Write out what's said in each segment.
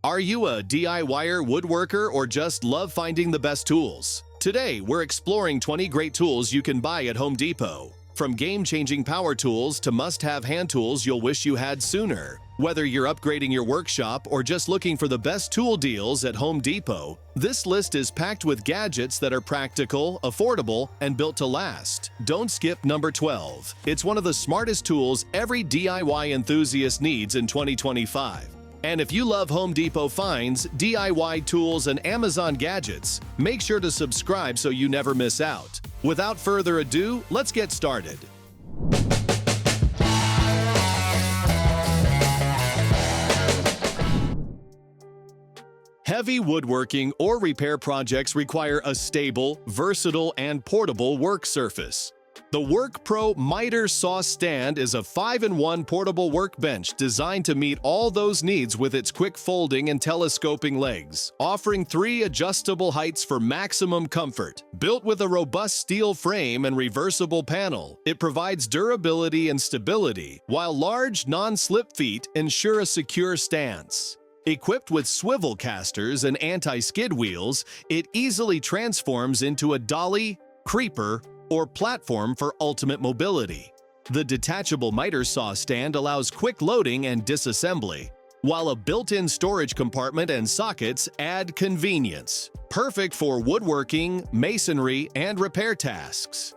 Are you a DIYer, woodworker, or just love finding the best tools? Today, we're exploring 20 great tools you can buy at Home Depot. From game-changing power tools to must-have hand tools you'll wish you had sooner. Whether you're upgrading your workshop or just looking for the best tool deals at Home Depot, this list is packed with gadgets that are practical, affordable, and built to last. Don't skip number 12. It's one of the smartest tools every DIY enthusiast needs in 2025. And if you love Home Depot finds, DIY tools, and Amazon gadgets, make sure to subscribe so you never miss out. Without further ado, let's get started. Heavy woodworking or repair projects require a stable, versatile, and portable work surface. The WORKPRO Miter Saw Stand is a 5-in-1 portable workbench designed to meet all those needs with its quick folding and telescoping legs, offering 3 adjustable heights for maximum comfort. Built with a robust steel frame and reversible panel, it provides durability and stability, while large non-slip feet ensure a secure stance. Equipped with swivel casters and anti-skid wheels, it easily transforms into a dolly, creeper, or platform for ultimate mobility. The detachable miter saw stand allows quick loading and disassembly, while a built-in storage compartment and sockets add convenience. Perfect for woodworking, masonry, and repair tasks.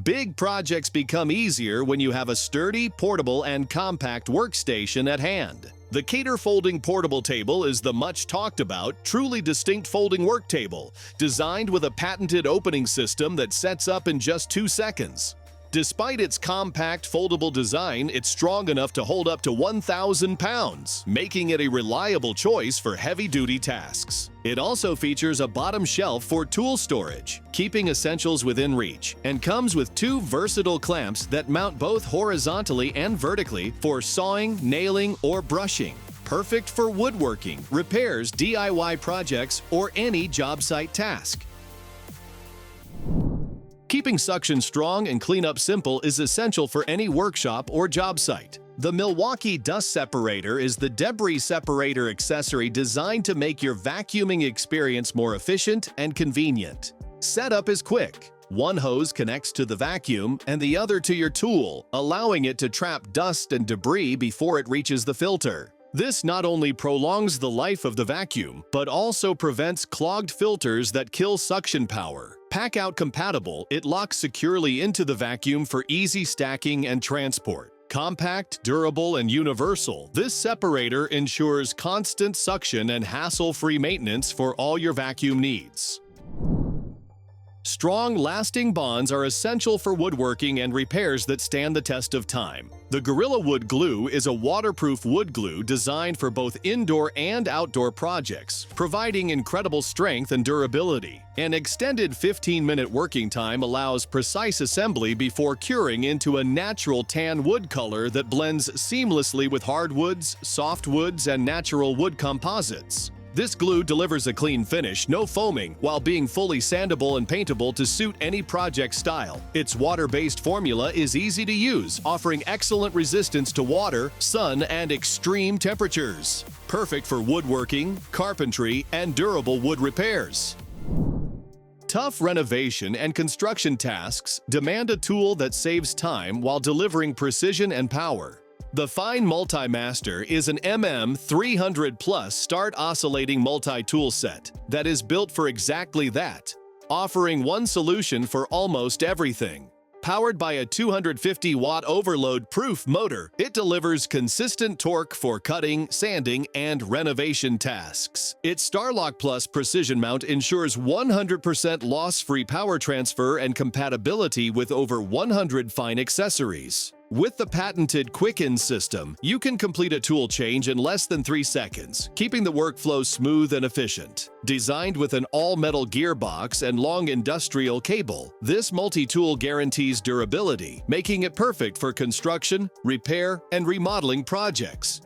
Big projects become easier when you have a sturdy, portable, and compact workstation at hand. The Keter Folding Portable Table is the much-talked-about, truly distinct folding work table, designed with a patented opening system that sets up in just 2 seconds. Despite its compact, foldable design, it's strong enough to hold up to 1,000 pounds, making it a reliable choice for heavy-duty tasks. It also features a bottom shelf for tool storage, keeping essentials within reach, and comes with 2 versatile clamps that mount both horizontally and vertically for sawing, nailing, or brushing. Perfect for woodworking, repairs, DIY projects, or any job site task. Keeping suction strong and cleanup simple is essential for any workshop or job site. The Milwaukee Dust Separator is the debris separator accessory designed to make your vacuuming experience more efficient and convenient. Setup is quick. One hose connects to the vacuum and the other to your tool, allowing it to trap dust and debris before it reaches the filter. This not only prolongs the life of the vacuum, but also prevents clogged filters that kill suction power. PACKOUT compatible, it locks securely into the vacuum for easy stacking and transport. Compact, durable, and universal, this separator ensures constant suction and hassle-free maintenance for all your vacuum needs. Strong, lasting bonds are essential for woodworking and repairs that stand the test of time. The Gorilla Wood Glue is a waterproof wood glue designed for both indoor and outdoor projects, providing incredible strength and durability. An extended 15-minute working time allows precise assembly before curing into a natural tan wood color that blends seamlessly with hardwoods, softwoods, and natural wood composites. This glue delivers a clean finish, no foaming, while being fully sandable and paintable to suit any project style. Its water-based formula is easy to use, offering excellent resistance to water, sun, and extreme temperatures. Perfect for woodworking, carpentry, and durable wood repairs. Tough renovation and construction tasks demand a tool that saves time while delivering precision and power. The Fein MultiMaster is an MM300 Plus start oscillating multi-tool set that is built for exactly that, offering one solution for almost everything. Powered by a 250-watt overload-proof motor, it delivers consistent torque for cutting, sanding, and renovation tasks. Its StarLock Plus precision mount ensures 100% loss-free power transfer and compatibility with over 100 Fein accessories. With the patented Quick-In system, you can complete a tool change in less than 3 seconds, keeping the workflow smooth and efficient. Designed with an all-metal gearbox and long industrial cable, this multi-tool guarantees durability, making it perfect for construction, repair, and remodeling projects.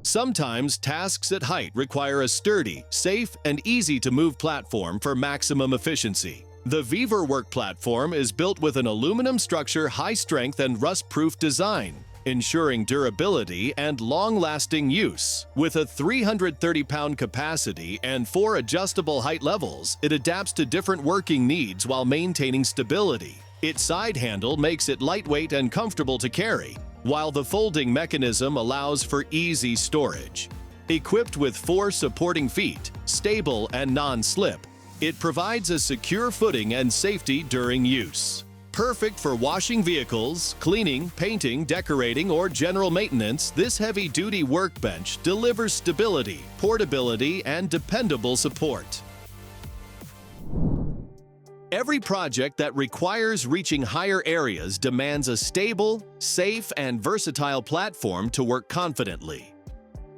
Sometimes tasks at height require a sturdy, safe, and easy-to-move platform for maximum efficiency. The Vevor work platform is built with an aluminum structure, high strength, and rust-proof design. ensuring durability and long-lasting use. With a 330-pound capacity and 4 adjustable height levels, it adapts to different working needs while maintaining stability. Its side handle makes it lightweight and comfortable to carry, while the folding mechanism allows for easy storage. Equipped with 4 supporting feet, stable and non-slip, it provides a secure footing and safety during use. Perfect for washing vehicles, cleaning, painting, decorating, or general maintenance, this heavy-duty workbench delivers stability, portability, and dependable support. Every project that requires reaching higher areas demands a stable, safe, and versatile platform to work confidently.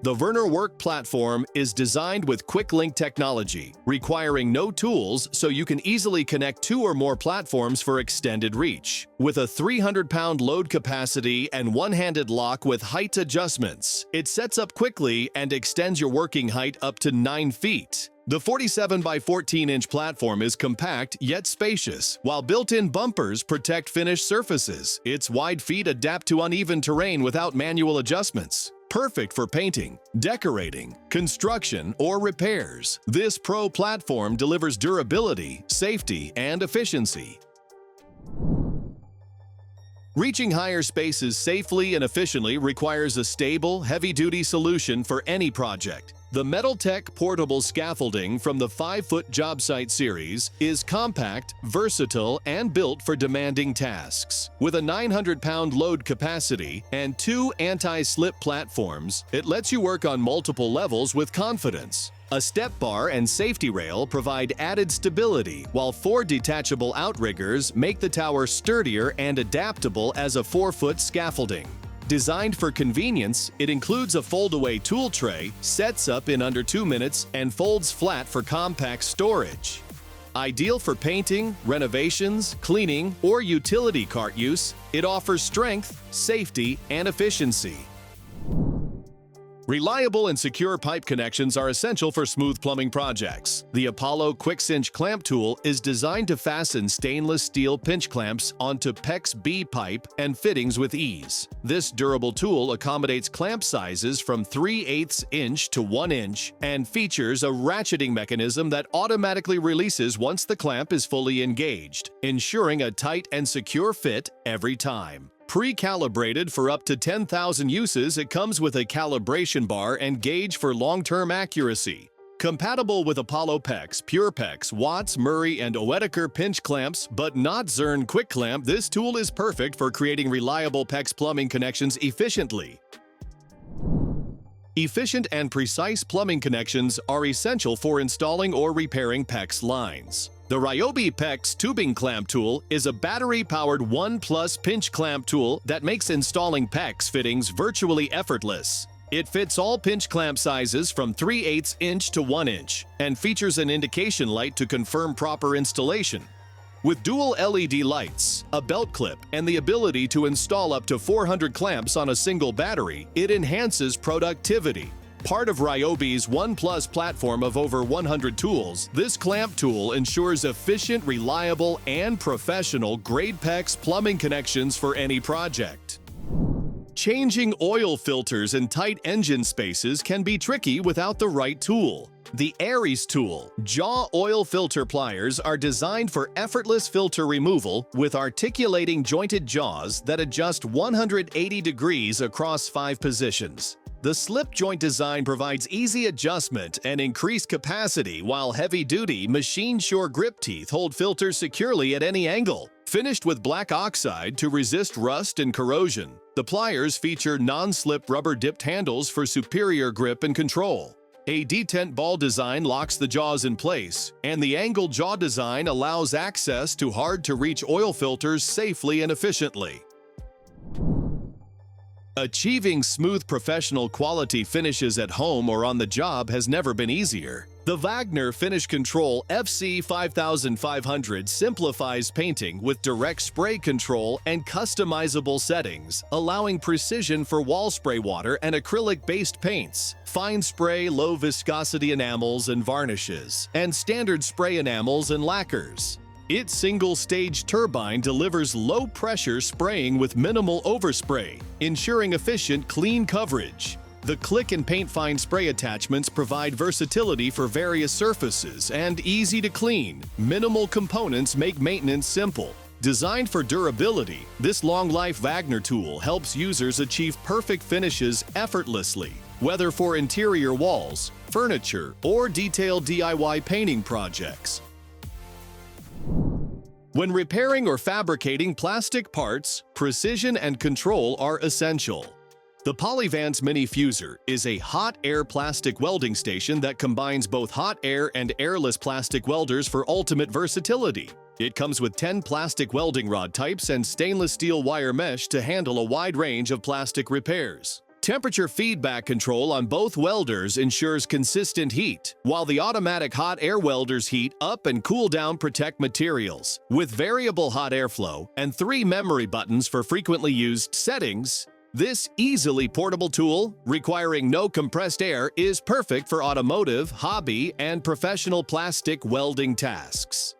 The Werner Work Platform is designed with quick link technology, requiring no tools so you can easily connect 2 or more platforms for extended reach. With a 300-pound load capacity and one-handed lock with height adjustments, it sets up quickly and extends your working height up to 9 feet. The 47 by 14-inch platform is compact yet spacious, while built-in bumpers protect finished surfaces. Its wide feet adapt to uneven terrain without manual adjustments. Perfect for painting, decorating, construction, or repairs, this Pro platform delivers durability, safety, and efficiency. Reaching higher spaces safely and efficiently requires a stable, heavy-duty solution for any project. The METALTECH Portable Scaffolding from the 5-foot job site series is compact, versatile, and built for demanding tasks. With a 900-pound load capacity and 2 anti-slip platforms, it lets you work on multiple levels with confidence. A step bar and safety rail provide added stability, while 4 detachable outriggers make the tower sturdier and adaptable as a 4-foot scaffolding. Designed for convenience, it includes a fold-away tool tray, sets up in under 2 minutes, and folds flat for compact storage. Ideal for painting, renovations, cleaning, or utility cart use, it offers strength, safety, and efficiency. Reliable and secure pipe connections are essential for smooth plumbing projects. The Apollo Quick-Cinch clamp tool is designed to fasten stainless steel pinch clamps onto PEX B pipe and fittings with ease. This durable tool accommodates clamp sizes from 3/8 inch to 1 inch and features a ratcheting mechanism that automatically releases once the clamp is fully engaged, ensuring a tight and secure fit every time. Pre-calibrated for up to 10,000 uses, it comes with a calibration bar and gauge for long-term accuracy. Compatible with Apollo PEX, PurePEX, Watts, Murray, and Oetiker pinch clamps, but not Zurn quick clamp, this tool is perfect for creating reliable PEX plumbing connections efficiently. Efficient and precise plumbing connections are essential for installing or repairing PEX lines. The RYOBI PEX tubing clamp tool is a battery-powered 1+ pinch clamp tool that makes installing PEX fittings virtually effortless. It fits all pinch clamp sizes from 3/8 inch to 1 inch and features an indication light to confirm proper installation. With dual LED lights, a belt clip, and the ability to install up to 400 clamps on a single battery, it enhances productivity. Part of RYOBI's 1+ platform of over 100 tools, this clamp tool ensures efficient, reliable, and professional-grade PEX plumbing connections for any project. Changing oil filters in tight engine spaces can be tricky without the right tool. The Aries tool jaw oil filter pliers are designed for effortless filter removal with articulating jointed jaws that adjust 180 degrees across 5 positions. The slip joint design provides easy adjustment and increased capacity, while heavy-duty, machine-sure grip teeth hold filters securely at any angle. Finished with black oxide to resist rust and corrosion, the pliers feature non-slip rubber-dipped handles for superior grip and control. A detent ball design locks the jaws in place, and the angled jaw design allows access to hard-to-reach oil filters safely and efficiently. Achieving smooth professional quality finishes at home or on the job has never been easier. The Wagner FinishControl FC 5500 simplifies painting with direct spray control and customizable settings, allowing precision for wall spray water and acrylic-based paints, fine spray low-viscosity enamels and varnishes, and standard spray enamels and lacquers. Its single-stage turbine delivers low-pressure spraying with minimal overspray, ensuring efficient, clean coverage. The click and paint fine spray attachments provide versatility for various surfaces and easy to clean. Minimal components make maintenance simple. Designed for durability, this long-life Wagner tool helps users achieve perfect finishes effortlessly, whether for interior walls, furniture, or detailed DIY painting projects. When repairing or fabricating plastic parts, precision and control are essential. The Polyvance Mini-Fuzer is a hot air plastic welding station that combines both hot air and airless plastic welders for ultimate versatility. It comes with 10 plastic welding rod types and stainless steel wire mesh to handle a wide range of plastic repairs. Temperature feedback control on both welders ensures consistent heat, while the automatic hot air welders heat up and cool down protect materials. With variable hot airflow and 3 memory buttons for frequently used settings, this easily portable tool, requiring no compressed air, is perfect for automotive, hobby, and professional plastic welding tasks.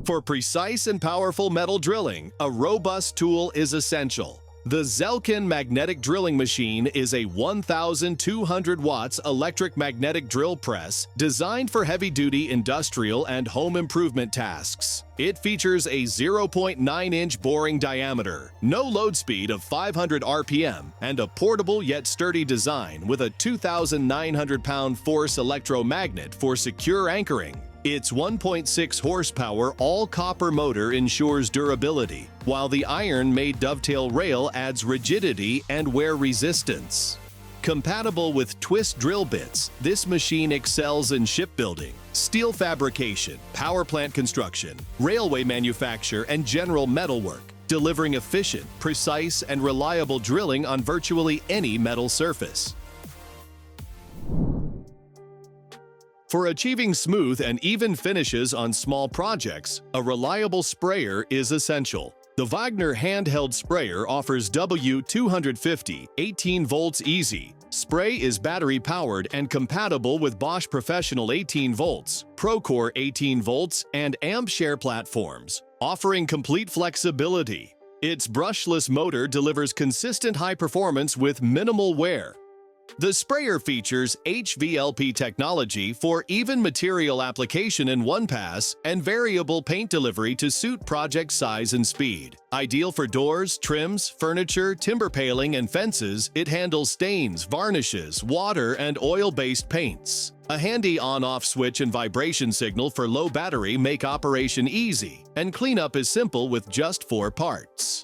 For precise and powerful metal drilling, a robust tool is essential. The ZELCAN Magnetic drilling machine is a 1,200 watts electric magnetic drill press designed for heavy-duty industrial and home improvement tasks. It features a 0.9-inch boring diameter, no load speed of 500 RPM, and a portable yet sturdy design with a 2,900-pound force electromagnet for secure anchoring. Its 1.6 horsepower all-copper motor ensures durability, while the iron-made dovetail rail adds rigidity and wear resistance. Compatible with twist drill bits, this machine excels in shipbuilding, steel fabrication, power plant construction, railway manufacture, and general metalwork, delivering efficient, precise, and reliable drilling on virtually any metal surface. For achieving smooth and even finishes on small projects, a reliable sprayer is essential. The Wagner Handheld sprayer offers W250 18 volts easy. Spray is battery-powered and compatible with Bosch Professional 18 volts, Procore 18 volts, and AmpShare platforms, offering complete flexibility. Its brushless motor delivers consistent high performance with minimal wear. The sprayer features HVLP technology for even material application in one pass and variable paint delivery to suit project size and speed. Ideal for doors, trims, furniture, timber paling, and fences, it handles stains, varnishes, water, and oil-based paints. A handy on-off switch and vibration signal for low battery make operation easy, and cleanup is simple with just 4 parts.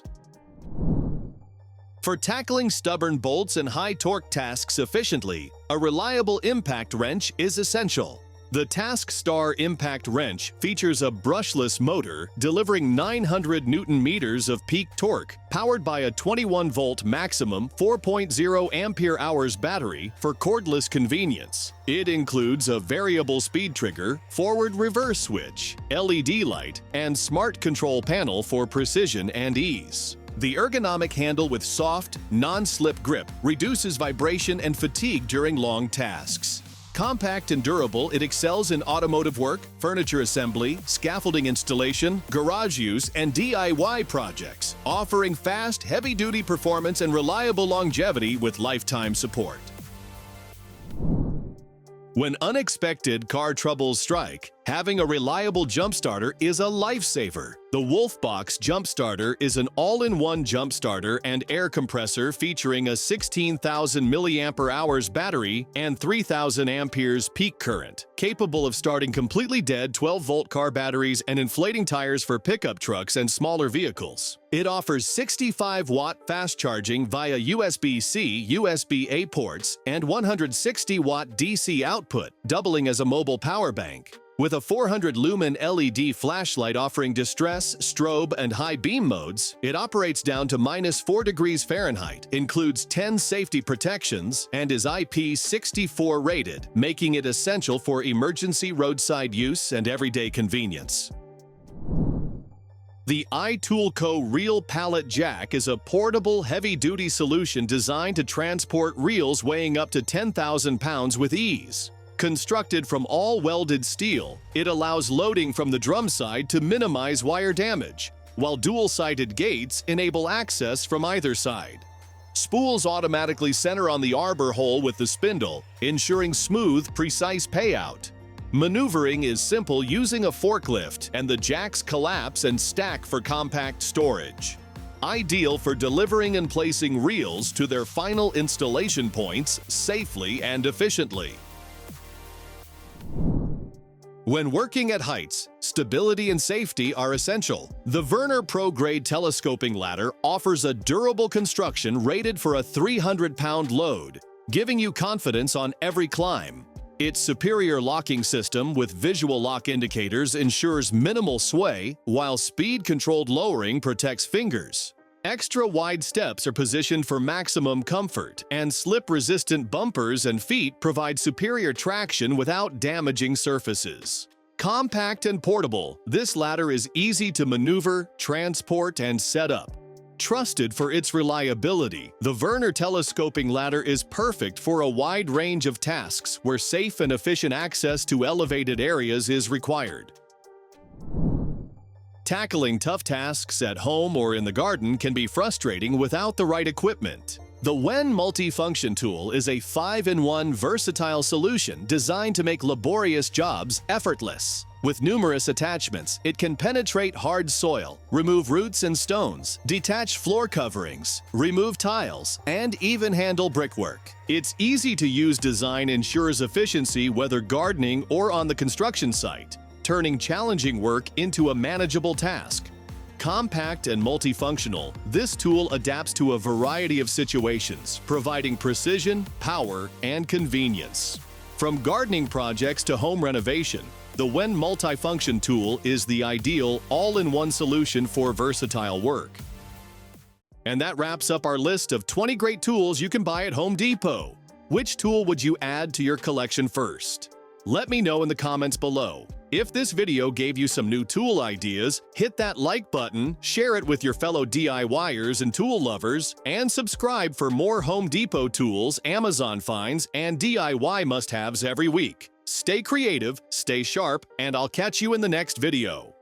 For tackling stubborn bolts and high-torque tasks efficiently, a reliable impact wrench is essential. The TaskStar impact wrench features a brushless motor delivering 900 Newton-meters of peak torque, powered by a 21-volt maximum 4.0 ampere-hours battery for cordless convenience. It includes a variable speed trigger, forward-reverse switch, LED light, and smart control panel for precision and ease. The ergonomic handle with soft, non-slip grip reduces vibration and fatigue during long tasks. Compact and durable, it excels in automotive work, furniture assembly, scaffolding installation, garage use, and DIY projects, offering fast, heavy-duty performance and reliable longevity with lifetime support. When unexpected car troubles strike, having a reliable jump starter is a lifesaver. The WOLFBOX jump starter is an all-in-one jump starter and air compressor featuring a 16,000 mAh battery and 3,000 amperes peak current, capable of starting completely dead 12-volt car batteries and inflating tires for pickup trucks and smaller vehicles. It offers 65-watt fast charging via USB-C, USB-A ports, and 160-watt DC output, doubling as a mobile power bank. With a 400-lumen LED flashlight offering distress, strobe, and high beam modes, it operates down to -4 degrees Fahrenheit, includes 10 safety protections, and is IP64 rated, making it essential for emergency roadside use and everyday convenience. The iTOOLco Real Pallet Jack is a portable, heavy-duty solution designed to transport reels weighing up to 10,000 pounds with ease. Constructed from all welded steel, it allows loading from the drum side to minimize wire damage, while dual-sided gates enable access from either side. Spools automatically center on the arbor hole with the spindle, ensuring smooth, precise payout. Maneuvering is simple using a forklift, and the jacks collapse and stack for compact storage. Ideal for delivering and placing reels to their final installation points safely and efficiently. When working at heights, stability and safety are essential. The Werner Pro Grade telescoping ladder offers a durable construction rated for a 300-pound load, giving you confidence on every climb. Its superior locking system with visual lock indicators ensures minimal sway, while speed-controlled lowering protects fingers. Extra wide steps are positioned for maximum comfort, and slip-resistant bumpers and feet provide superior traction without damaging surfaces. Compact and portable, this ladder is easy to maneuver, transport, and set up. Trusted for its reliability, the Werner telescoping ladder is perfect for a wide range of tasks where safe and efficient access to elevated areas is required. Tackling tough tasks at home or in the garden can be frustrating without the right equipment. The WEN multifunction tool is a 5-in-1 versatile solution designed to make laborious jobs effortless. With numerous attachments, it can penetrate hard soil, remove roots and stones, detach floor coverings, remove tiles, and even handle brickwork. Its easy-to-use design ensures efficiency whether gardening or on the construction site, turning challenging work into a manageable task. Compact and multifunctional, this tool adapts to a variety of situations, providing precision, power, and convenience. From gardening projects to home renovation, the WEN multifunction tool is the ideal all-in-one solution for versatile work. And that wraps up our list of 20 great tools you can buy at Home Depot. Which tool would you add to your collection first? Let me know in the comments below. If this video gave you some new tool ideas, hit that like button, share it with your fellow DIYers and tool lovers, and subscribe for more Home Depot tools, Amazon finds, and DIY must-haves every week. Stay creative, stay sharp, and I'll catch you in the next video.